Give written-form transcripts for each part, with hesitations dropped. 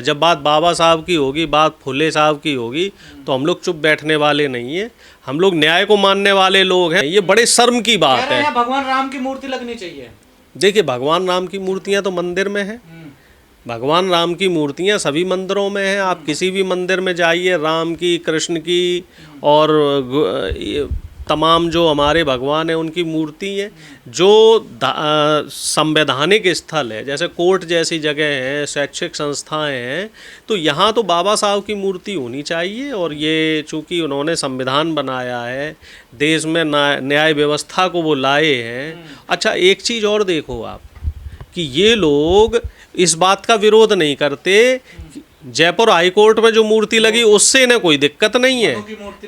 जब बात बाबा साहब की होगी, बात फुले साहब की होगी, तो हम लोग चुप बैठने वाले नहीं हैं। हम लोग न्याय को मानने वाले लोग हैं। ये बड़े शर्म की बात है। भगवान राम की मूर्ति लगनी चाहिए। देखिए, भगवान राम की मूर्तियां तो मंदिर में हैं। भगवान राम की मूर्तियां सभी मंदिरों में हैं। आप किसी भी मंदिर में जाइए, राम की, कृष्ण की और तमाम जो हमारे भगवान हैं उनकी मूर्ति है। जो संवैधानिक स्थल है, जैसे कोर्ट जैसी जगह है, शैक्षिक संस्थाएं हैं, तो यहाँ तो बाबा साहब की मूर्ति होनी चाहिए। और ये चूँकि उन्होंने संविधान बनाया है, देश में न्याय व्यवस्था को वो लाए हैं। अच्छा, एक चीज़ और देखो आप कि ये लोग इस बात का विरोध नहीं करते। जयपुर हाई कोर्ट में जो मूर्ति लगी उससे इन्हें कोई दिक्कत नहीं है,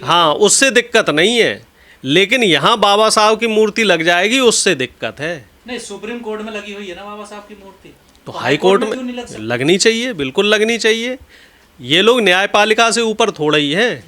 हाँ, उससे दिक्कत नहीं है। लेकिन यहाँ बाबा साहब की मूर्ति लग जाएगी, उससे दिक्कत है। नहीं, सुप्रीम कोर्ट में लगी हुई है ना बाबा साहब की मूर्ति, तो हाई कोर्ट में लगनी चाहिए, बिल्कुल लगनी चाहिए। ये लोग न्यायपालिका से ऊपर थोड़ा ही है।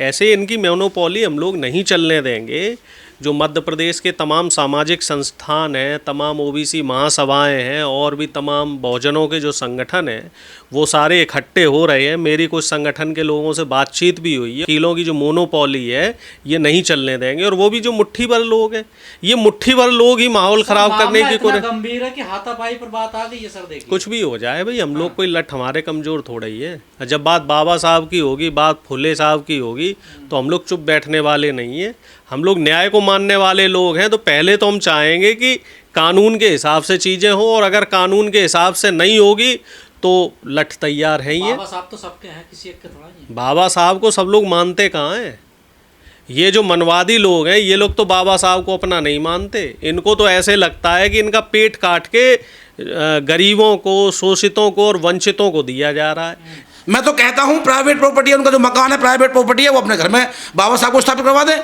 ऐसे इनकी मोनोपोली हम लोग नहीं चलने देंगे। जो मध्य प्रदेश के तमाम सामाजिक संस्थान हैं, तमाम ओबीसी महासभाएं हैं और भी तमाम बहुजनों के जो संगठन हैं, वो सारे इकट्ठे हो रहे हैं। मेरी कुछ संगठन के लोगों से बातचीत भी हुई है। वकीलों की जो मोनोपोली है ये नहीं चलने देंगे। और वो भी जो मुट्ठी भर लोग हैं, ये मुट्ठी भर लोग ही माहौल खराब करने की कोशिश। गंभीर है कि हाथापाई पर बात आ गई है सर। देखिए, कुछ भी हो जाए भाई, हम लोग कोई लठ हमारे कमज़ोर थोड़ा ही है। जब बात बाबा साहब की होगी, बात फुले साहब की होगी, तो हम लोग चुप बैठने वाले नहीं हैं। हम लोग न्याय को मानने वाले लोग हैं। तो पहले तो हम चाहेंगे कि कानून के हिसाब से चीज़ें हों, और अगर कानून के हिसाब से नहीं होगी तो लठ तैयार है। ये बाबा साहब तो सबके हैं, किसी एक के थोड़ा नहीं। बाबा साहब को सब लोग मानते कहाँ हैं? ये जो मनवादी लोग हैं, ये लोग तो बाबा साहब को अपना नहीं मानते। इनको तो ऐसे लगता है कि इनका पेट काट के गरीबों को, शोषितों को और वंचितों को दिया जा रहा है। मैं तो कहता हूँ प्राइवेट प्रॉपर्टी है, उनका जो मकान है प्राइवेट प्रॉपर्टी है, वो अपने घर में बाबा साहब को स्थापित करवा दें।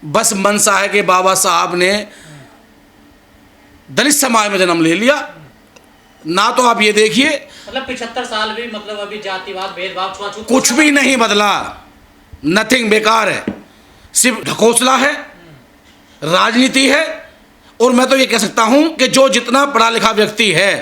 बस मनसा है कि बाबा साहब ने दलित समाज में जन्म ले लिया ना। तो आप ये देखिए, मतलब 75 साल भी, मतलब अभी जातिवाद, भेदभाव, छुआछूत कुछ भी नहीं बदला। नथिंग, बेकार है, सिर्फ ढकोसला है, राजनीति है। और मैं तो ये कह सकता हूं कि जो जितना पढ़ा लिखा व्यक्ति है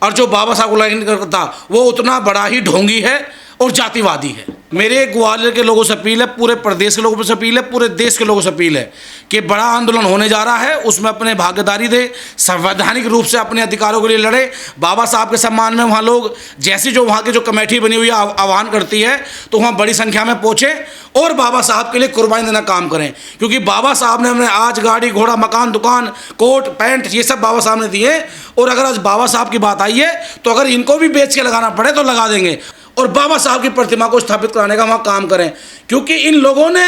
और जो बाबा साहब को लाइन करता, वो उतना बड़ा ही ढोंगी है और जातिवादी है। मेरे ग्वालियर के लोगों से अपील है, पूरे प्रदेश के लोगों से अपील है, पूरे देश के लोगों से अपील है कि बड़ा आंदोलन होने जा रहा है, उसमें अपने भागीदारी दे, संवैधानिक रूप से अपने अधिकारों के लिए लड़े। बाबा साहब के सम्मान में वहाँ लोग, जैसी जो वहाँ की जो कमेटी बनी हुई है आह्वान करती है, तो वहाँ बड़ी संख्या में पहुँचे और बाबा साहब के लिए कुर्बानी देना काम करें। क्योंकि बाबा साहब ने हमें आज गाड़ी घोड़ा, मकान, दुकान, कोट पैंट, ये सब बाबा साहब ने दिए। और अगर आज बाबा साहब की बात आई है तो अगर इनको भी बेच के लगाना पड़े तो लगा देंगे, और बाबा साहब की प्रतिमा को स्थापित कराने का वहाँ काम करें। क्योंकि इन लोगों ने,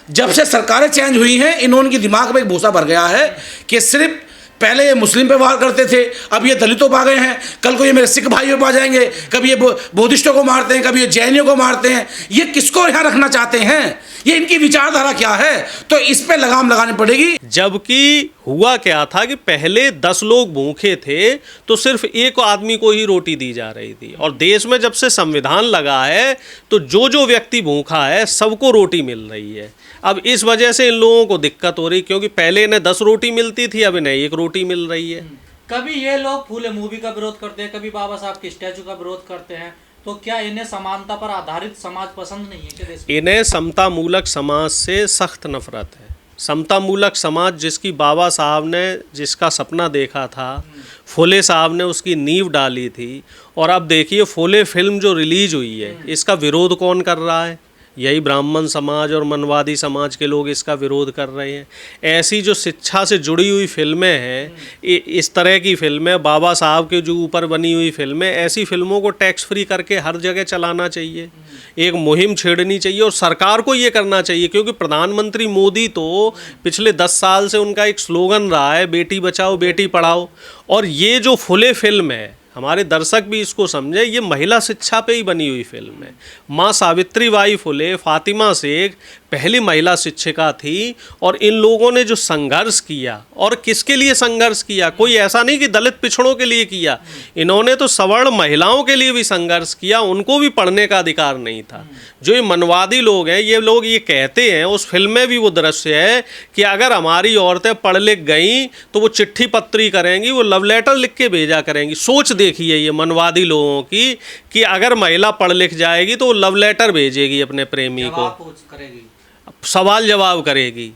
जब से सरकारें चेंज हुई हैं, इन्होंने दिमाग में एक भूसा भर गया है कि सिर्फ पहले ये मुस्लिम पे वार करते थे, अब ये दलितों पर आ गए हैं, कल को ये मेरे सिख भाइयों पर आ जाएंगे, कभी ये बुद्धिस्टों को मारते हैं, कभी ये जैनियों को मारते हैं। ये किसको यहाँ रखना चाहते हैं? ये इनकी विचारधारा क्या है? तो इस पे लगाम लगानी पड़ेगी। जबकि हुआ क्या था कि पहले 10 लोग भूखे थे तो सिर्फ एक आदमी को ही रोटी दी जा रही थी। और देश में जब से संविधान लगा है तो जो व्यक्ति भूखा है सबको रोटी मिल रही है। अब इस वजह से इन लोगों को दिक्कत हो रही, क्योंकि पहले इन्हें 10 रोटी मिलती थी, अब इन्हें 1 रोटी मिल रही है। कभी ये लोग फूले मूवी का विरोध करते हैं, कभी बाबा साहब के स्टैचू का विरोध करते हैं। तो क्या इन्हें समानता पर आधारित समाज पसंद नहीं है क्या देश में? इन्हें समता मूलक समाज से सख्त नफरत है। समता मूलक समाज जिसकी बाबा साहब ने, जिसका सपना देखा था, फुले साहब ने उसकी नींव डाली थी। और अब देखिए, फुले फिल्म जो रिलीज हुई है, इसका विरोध कौन कर रहा है? यही ब्राह्मण समाज और मनवादी समाज के लोग इसका विरोध कर रहे हैं। ऐसी जो शिक्षा से जुड़ी हुई फिल्में हैं, इस तरह की फिल्में, बाबा साहब के जो ऊपर बनी हुई फिल्में, ऐसी फिल्मों को टैक्स फ्री करके हर जगह चलाना चाहिए। एक मुहिम छेड़नी चाहिए और सरकार को ये करना चाहिए। क्योंकि प्रधानमंत्री मोदी तो पिछले 10 साल से उनका एक स्लोगन रहा है, बेटी बचाओ बेटी पढ़ाओ। और ये जो फुले फिल्म है, हमारे दर्शक भी इसको समझे, ये महिला शिक्षा पे ही बनी हुई फिल्म है। माँ सावित्री बाई फुले, फातिमा शेख पहली महिला शिक्षिका थी और इन लोगों ने जो संघर्ष किया, और किसके लिए संघर्ष किया, कोई ऐसा नहीं कि दलित पिछड़ों के लिए किया, इन्होंने तो सवर्ण महिलाओं के लिए भी संघर्ष किया, उनको भी पढ़ने का अधिकार नहीं था। जो ये मनवादी लोग हैं, ये लोग ये कहते हैं, उस फिल्म में भी वो दृश्य है कि अगर हमारी औरतें पढ़ लिख गई तो वो चिट्ठी पत्री करेंगी, वो लव लेटर लिख के भेजा करेंगी। सोच देखिए ये मनवादी लोगों की कि अगर महिला पढ़ लिख जाएगी तो वो लव लेटर भेजेगी अपने प्रेमी को, करेगी, सवाल जवाब करेगी।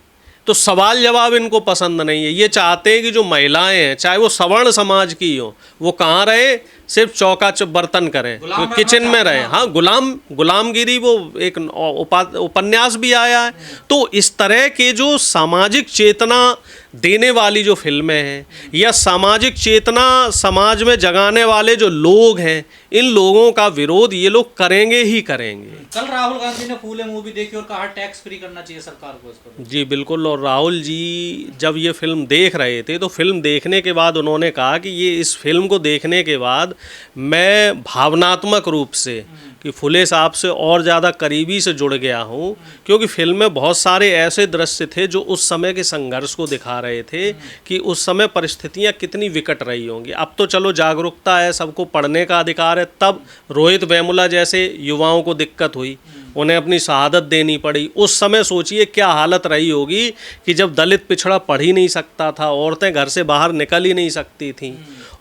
तो सवाल जवाब इनको पसंद नहीं है। ये चाहते हैं कि जो महिलाएं हैं, चाहे वो सवर्ण समाज की हो, वो कहाँ रहे, सिर्फ चौका बर्तन करें, वो किचन में रहे। हाँ, गुलामगिरी वो एक उपन्यास भी आया है। तो इस तरह के जो सामाजिक चेतना देने वाली जो फिल्में हैं या सामाजिक चेतना समाज में जगाने वाले जो लोग हैं, इन लोगों का विरोध ये लोग करेंगे ही करेंगे। कल राहुल गांधी ने फूले मूवी देखी और कहा टैक्स फ्री करना चाहिए सरकार को इसको। जी बिल्कुल। और राहुल जी जब ये फिल्म देख रहे थे तो फिल्म देखने के बाद उन्होंने कहा कि ये इस फिल्म को देखने के बाद मैं भावनात्मक रूप से कि फुले साहब से और ज़्यादा करीबी से जुड़ गया हूँ, क्योंकि फिल्म में बहुत सारे ऐसे दृश्य थे जो उस समय के संघर्ष को दिखा रहे थे कि उस समय परिस्थितियाँ कितनी विकट रही होंगी। अब तो चलो जागरूकता है, सबको पढ़ने का अधिकार है, तब रोहित वेमुला जैसे युवाओं को दिक्कत हुई, उन्हें अपनी शहादत देनी पड़ी। उस समय सोचिए क्या हालत रही होगी कि जब दलित पिछड़ा पढ़ ही नहीं सकता था, औरतें घर से बाहर निकल ही नहीं सकती थीं।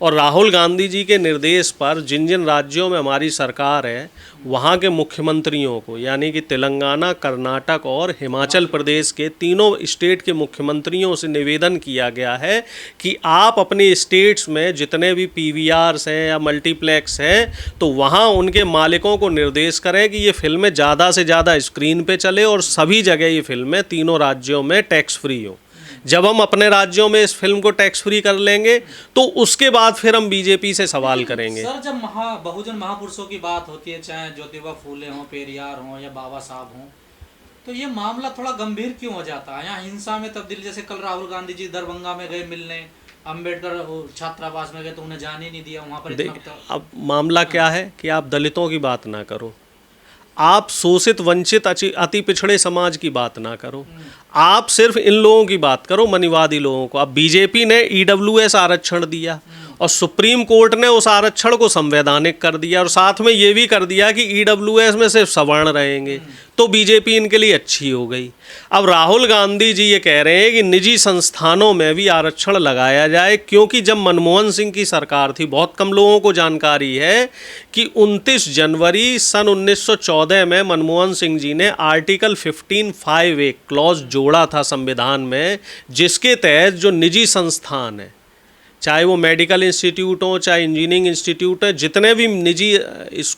और राहुल गांधी जी के निर्देश पर जिन जिन राज्यों में हमारी सरकार है, वहाँ के मुख्यमंत्रियों को, यानी कि तेलंगाना, कर्नाटक और हिमाचल प्रदेश के तीनों स्टेट के मुख्यमंत्रियों से निवेदन किया गया है कि आप अपने स्टेट्स में जितने भी पीवीआर्स हैं या मल्टीप्लेक्स हैं, तो वहाँ उनके मालिकों को निर्देश करें कि ये फिल्में ज़्यादा से ज़्यादा स्क्रीन पे चले और सभी जगह ये फिल्में तीनों राज्यों में टैक्स फ्री हो। जब हम अपने राज्यों में इस फिल्म को टैक्स फ्री कर लेंगे तो उसके बाद फिर हम बीजेपी से सवाल करेंगे। सर, जब बहुजन महापुरुषों की बात होती है, चाहे ज्योतिबा फूले हों, पेरियार हों या बाबा साहब हों, तो ये मामला थोड़ा गंभीर क्यों हो जाता है? यहाँ हिंसा में तब्दीली, जैसे कल राहुल गांधी जी दरभंगा में गए मिलने, अम्बेडकर छात्रावास में गए तो उन्हें जाने नहीं दिया वहाँ पर। अब मामला क्या है कि आप दलितों की बात ना करो, आप शोषित वंचित अति पिछड़े समाज की बात ना करो, आप सिर्फ इन लोगों की बात करो, मनीवादी लोगों को। अब बीजेपी ने ईडब्ल्यूएस आरक्षण दिया और सुप्रीम कोर्ट ने उस आरक्षण को संवैधानिक कर दिया और साथ में ये भी कर दिया कि ईडब्ल्यूएस में सिर्फ सवर्ण रहेंगे, तो बीजेपी इनके लिए अच्छी हो गई। अब राहुल गांधी जी ये कह रहे हैं कि निजी संस्थानों में भी आरक्षण लगाया जाए, क्योंकि जब मनमोहन सिंह की सरकार थी, बहुत कम लोगों को जानकारी है कि 29 जनवरी सन 1914 में मनमोहन सिंह जी ने आर्टिकल 15(5) एक क्लॉज जोड़ा था संविधान में, जिसके तहत जो निजी संस्थान है, चाहे वो मेडिकल इंस्टीट्यूट हो, चाहे इंजीनियरिंग इंस्टीट्यूट है, जितने भी निजी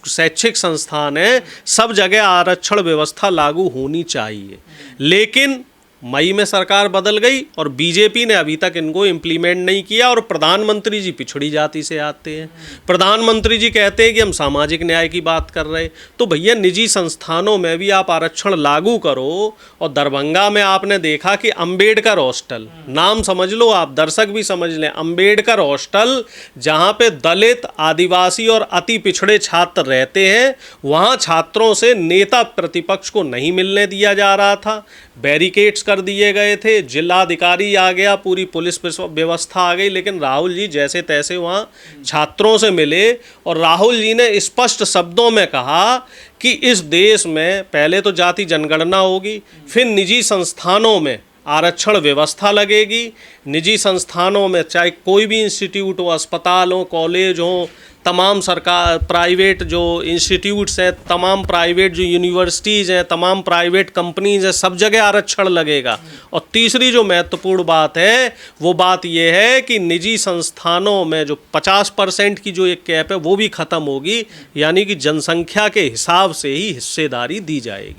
शैक्षिक संस्थान हैं, सब जगह आरक्षण व्यवस्था लागू होनी चाहिए। लेकिन मई में सरकार बदल गई और बीजेपी ने अभी तक इनको इम्प्लीमेंट नहीं किया। और प्रधानमंत्री जी पिछड़ी जाति से आते हैं, प्रधानमंत्री जी कहते हैं कि हम सामाजिक न्याय की बात कर रहे हैं। तो भैया निजी संस्थानों में भी आप आरक्षण लागू करो। और दरभंगा में आपने देखा कि अम्बेडकर हॉस्टल, नाम समझ लो आप, दर्शक भी समझ लें, अम्बेडकर हॉस्टल, जहाँ पे दलित, आदिवासी और अति पिछड़े छात्र रहते हैं, वहाँ छात्रों से नेता प्रतिपक्ष को नहीं मिलने दिया जा रहा था, बैरिकेड्स कर दिए गए थे, जिलाधिकारी आ गया, पूरी पुलिस व्यवस्था आ गई, लेकिन राहुल जी जैसे तैसे वहाँ छात्रों से मिले। और राहुल जी ने स्पष्ट शब्दों में कहा कि इस देश में पहले तो जाति जनगणना होगी, फिर निजी संस्थानों में आरक्षण व्यवस्था लगेगी। निजी संस्थानों में चाहे कोई भी इंस्टीट्यूट हो, अस्पताल हो, कॉलेज हो, तमाम सरकार प्राइवेट जो इंस्टीट्यूट्स हैं, तमाम प्राइवेट जो यूनिवर्सिटीज़ हैं, तमाम प्राइवेट कंपनीज हैं, सब जगह आरक्षण लगेगा। और तीसरी जो महत्वपूर्ण बात है वो बात ये है कि निजी संस्थानों में जो 50% की जो एक कैप है वो भी ख़त्म होगी, यानी कि जनसंख्या के हिसाब से ही हिस्सेदारी दी जाएगी।